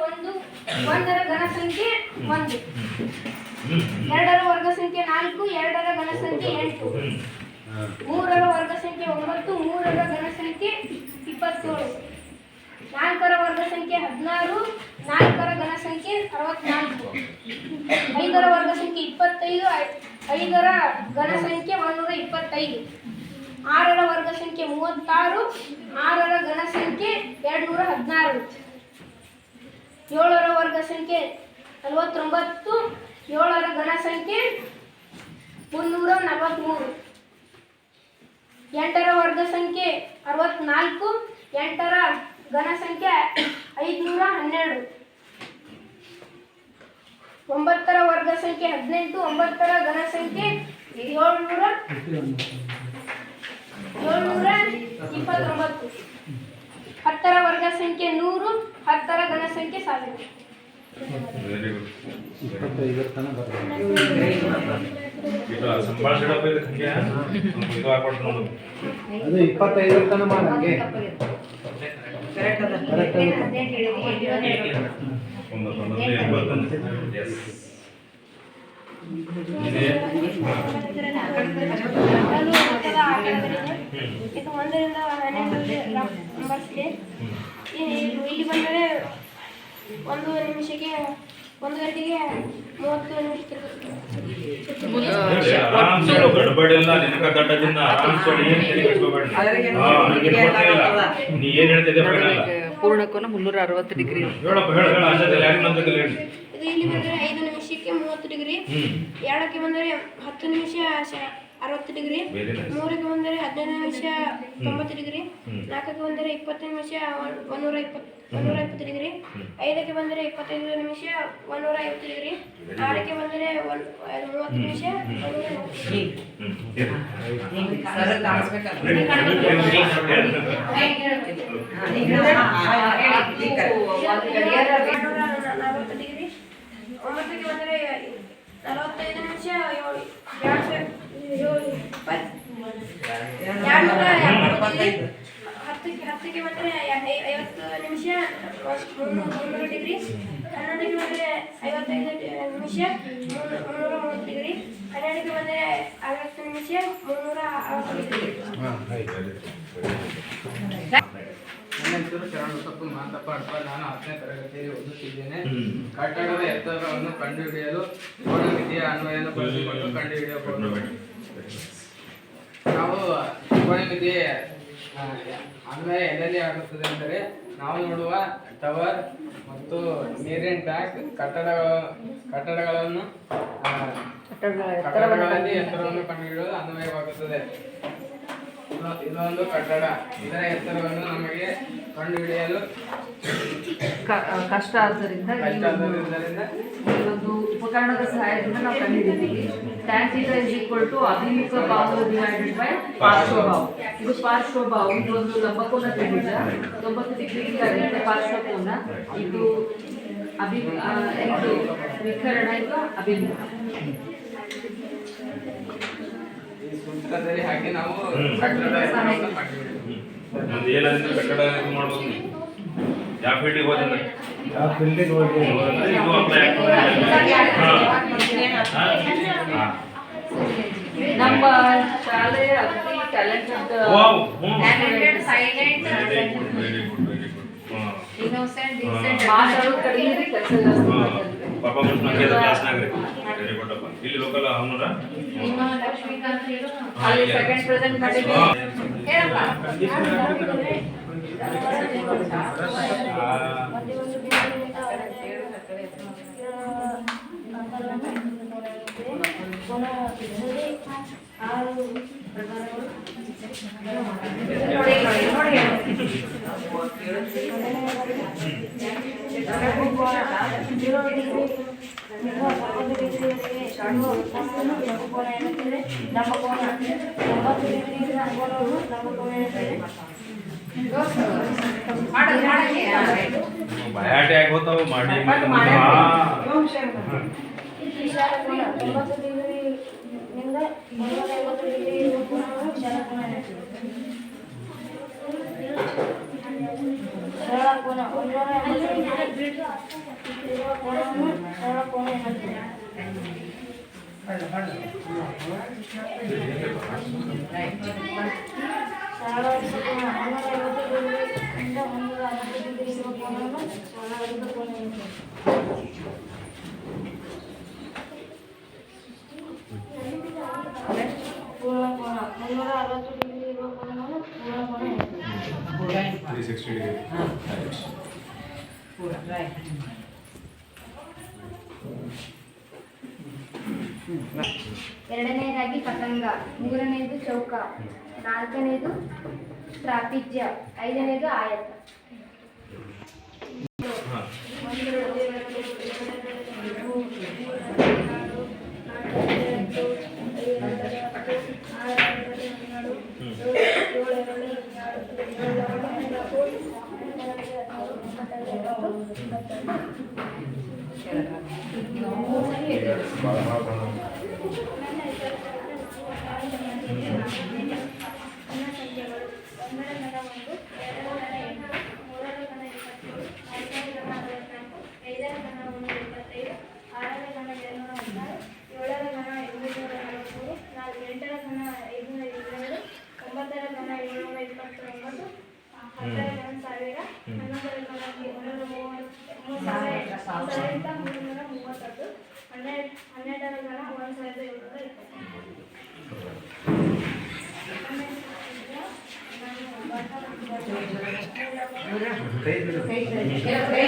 1 1ರ ಘನ ಸಂಖ್ಯೆ 1 2ರ ವರ್ಗ ಸಂಖ್ಯೆ 4 2ರ ಘನ ಸಂಖ್ಯೆ 8 3ರ ವರ್ಗ ಸಂಖ್ಯೆ 9 3ರ ಘನ ಸಂಖ್ಯೆ 27 4ರ ವರ್ಗ ಸಂಖ್ಯೆ 16 4ರ ಘನ ಸಂಖ್ಯೆ 64 5ರ ವರ್ಗ ಸಂಖ್ಯೆ 25 5ರ ಘನ ಸಂಖ್ಯೆ 125 6ರ ವರ್ಗ ಸಂಖ್ಯೆ 36 6ರ ಘನ ಸಂಖ್ಯೆ 216 7ರ ವರ್ಗ ಸಂಖ್ಯೆ 49 7ರ ಘನ ಸಂಖ್ಯೆ 343 8ರ ವರ್ಗ ಸಂಖ್ಯೆ 64 8ರ ಘನ ಸಂಖ್ಯೆ 512 9ರ ವರ್ಗ ಸಂಖ್ಯೆ 18 9ರ ಘನ ಸಂಖ್ಯೆ 729 10ರ ವರ್ಗ ಸಂಖ್ಯೆ 100 10ರ ಘನ ಸಂಖ್ಯೆ 1000 ವೆರಿ ಗುಡ್ 25 ತನಕ ಬರ್ತದೆ ಇದು ಸಂಭಾಷಣೆ ಇದು ಹಂಗೆ ಇದು ಹಾಕೊಂಡು ನೋಡು ಅದು 25 ತನಕ ಮಾಡಂಗೆ ಕರೆಕ್ಟ್ ಅದ ಒಂದು 80 ಎಸ್ ಇದು 1ರಿಂದ 12 ನಂಬರ್ಸ್ ಇದೆ ಇಲ್ಲಿ ಬಂದರೆ 1 ನಿಮಿಷಕ್ಕೆ 1 ಗಂಟೆಗೆ 30 ನಿಮಿಷ ಗಡಬಡಿ ಎಲ್ಲ ನಿನಕ ದಡ್ಡದಿಂದ ಆರಾಮ್ಸೋಡಿ ಏನು ನೀ ಏನು ಹೇಳ್ತಿದ್ದೆ ಪೂರ್ಣಕೋನ 360 ಡಿಗ್ರಿ ಹೇಳಪ್ಪ ಹೇಳ ಅಷ್ಟೇ ಯಾರು ನಂತದಲ್ಲಿ ಹೇಳಿ ಇದು ಇಲ್ಲಿ ಬಂದರೆ 5 ನಿಮಿಷಕ್ಕೆ 30 ಡಿಗ್ರಿ 2ಕ್ಕೆ ಬಂದರೆ 10 ನಿಮಿಷ 60 ಡಿಗ್ರಿ 3ಕ್ಕೆ ಬಂದರೆ 15 ನಿಮಿಷ 90 ಡಿಗ್ರಿ 4ಕ್ಕೆ ಬಂದರೆ 20 ನಿಮಿಷ 120 ಡಿಗ್ರಿ 5ಕ್ಕೆ ಬಂದರೆ 25 ನಿಮಿಷ 150 ಡಿಗ್ರಿ 6ಕ್ಕೆ ಬಂದರೆ 30 ನಿಮಿಷ 140 ಡಿಗ್ರಿ 9ಕ್ಕೆ ಬಂದರೆ 45 ನಿಮಿಷ 10ಕ್ಕೆ ಬಂದರೆ 50 ನಿಮಿಷ 300 ಡಿಗ್ರಿ 11ಕ್ಕೆ ಬಂದರೆ 55 ನಿಮಿಷ 330 ಡಿಗ್ರಿ 12ಕ್ಕೆ ಬಂದರೆ 60 ನಿಮಿಷ 360 ಡಿಗ್ರಿ. ನನ್ನ ಹೆಸರು ಶರಣಬಸಪ್ಪ ಮಾತಪ್ಪ ಅಡ್ಪ. ನಾನು 10ನೇ ತರಗತಿಯಲ್ಲಿ ಓದುತ್ತಿದ್ದೇನೆ. ಕಟ್ಟಡದ ಎತ್ತರವನ್ನು ಕಂಡುಹಿಡಿಯಲು ಕೋನಮಿತಿಯ ಅನ್ವಯವನ್ನು ಬಳಸಿಕೊಂಡು ಕಂಡುಹಿಡಿಯಬಹುದು. ನಾವು ಕೋನಮಿತಿ ಅನ್ವಯ ಎಲ್ಲೆಲ್ಲಿ ಆಗುತ್ತದೆ ಅಂದರೆ ನಾವು ನೋಡುವ ಟವರ್ ಮತ್ತು ನೀರಿನ ಟ್ಯಾಂಕ್ ಕಟ್ಟಡಗಳಲ್ಲಿ ಎತ್ತರವನ್ನು ಕಂಡುಹಿಡಿಯಲು ಅನ್ವಯವಾಗುತ್ತದೆ. ಇದೊಂದು ಕಟ್ಟಡ. ಇದರ ಎತ್ತರವನ್ನು ನಮಗೆ ಕಂಡುಹಿಡಿಯಲು ಕಷ್ಟ ಆದ್ದರಿಂದ ಈ ಒಂದು ಉಪಕರಣದ ಸಹಾಯದಿಂದ ನಾವು ಕಂಡುಹಿಡಿತೀವಿ. Tan theta is equal to ಅಭಿಮುಖ ಬಾಹು ಡಿವೈಡೆಡ್ ಬೈ ಪಾರ್ಶ್ವಬಾಹು. ಇದು ಪಾರ್ಶ್ವಬಾಹು, ಇದು ಒಂದು ಲಂಬಕೋನ ತ್ರಿಭುಜ 90 ಡಿಗ್ರಿಗಳಿರುತ್ತೆ ಪಾರ್ಶ್ವಕೋನ. ಇದು ಇದು ವಿಕರ್ಣ, ಇದು ಅಭಿಮುಖ. ಸೂತ್ರದಲ್ಲಿ ಹಾಗೆ ನಾವು ಕಟ್ಟಡ ಎತ್ತರವನ್ನು ಕಂಡುಹಿಡಿಯಬಹುದು. ಏನಾದ್ರೆ ಕಟ್ಟಡ ಇದು ಮಾಡ್ಬೋದು. ಯಾವ ಫೀಲ್ಡಿಗೆ ಹೋದ್ರೆ ಇದು ಅಪ್ಲೈ ನಮ್ಮ ಶಾಲೆಯ ಅತಿ ಟ್ಯಾಲೆಂಟೆಡ್ ಮಾತಾಡೋ ಕಡೆಯಲ್ಲಿ ಕೆಲಸ ಪಾಪ ಕ್ಲಾಸ್ನಾಗ ವೆರಿ ಗುಡ್ ಅಪ್ಪ. ಇಲ್ಲಿ ಲೋಕಲ್ ಅವನರ ಅಲ್ಲಿ ಸೆಕೆಂಡ್ ಪ್ರೆಸೆಂಟ್ ಮಾಡಿದ್ವಿ. ಬಯಾಟೆ ಆಗೋತಾವ ಮಾಡಿ ಸರಳ ಕೋನ 180 ಡಿಗ್ರಿ ಇರುವ ಕೋನವನ್ನು ಸರಳ ಕೋನ ಎನ್ನುತ್ತಾರೆ. ಸರಳಾಂಶ ಕೋನ 350 ಡಿಗ್ರಿಯಿಂದ 360 ಡಿಗ್ರಿ ಇರುವ ಕೋನವನ್ನು ಸರಳಾಂಶ ಕೋನ ಎನ್ನುತ್ತಾರೆ. ಪೂರ್ಣ ಕೋನ 360 ಡಿಗ್ರಿ ಇರುವ ಕೋನವನ್ನು ಪೂರ್ಣ ಕೋನ ಎನ್ನುತ್ತಾರೆ. 360 ಡಿಗ್ರಿ. ಎರಡನೆಯದಾಗಿ ಪತಂಗ, ಮೂರನೆಯದು ಚೌಕ, ನಾಲ್ಕನೆಯದು ಟ್ರಾಪಿಜ್ಯ, ಐದನೆಯದು ಆಯತ. ಹಾಂ. ಸಂಖ್ಯೆಗಳು 1 ರ ಘನ 1, 2 ರ ಘನ 8, 3 ರ ಘನ 27, 4 ರ ಘನ 64, 5 ರ ಘನ 125, 6 ರ ಘನ 216, 7 ರ ಘನ 843, 8 ರ ಘನ 522, 9 ರ ಘನ 729, 10 ರ ಘನ 1000, 11 ರ ಘನ 330, 12ರ ಘನ 1720. ಕೈ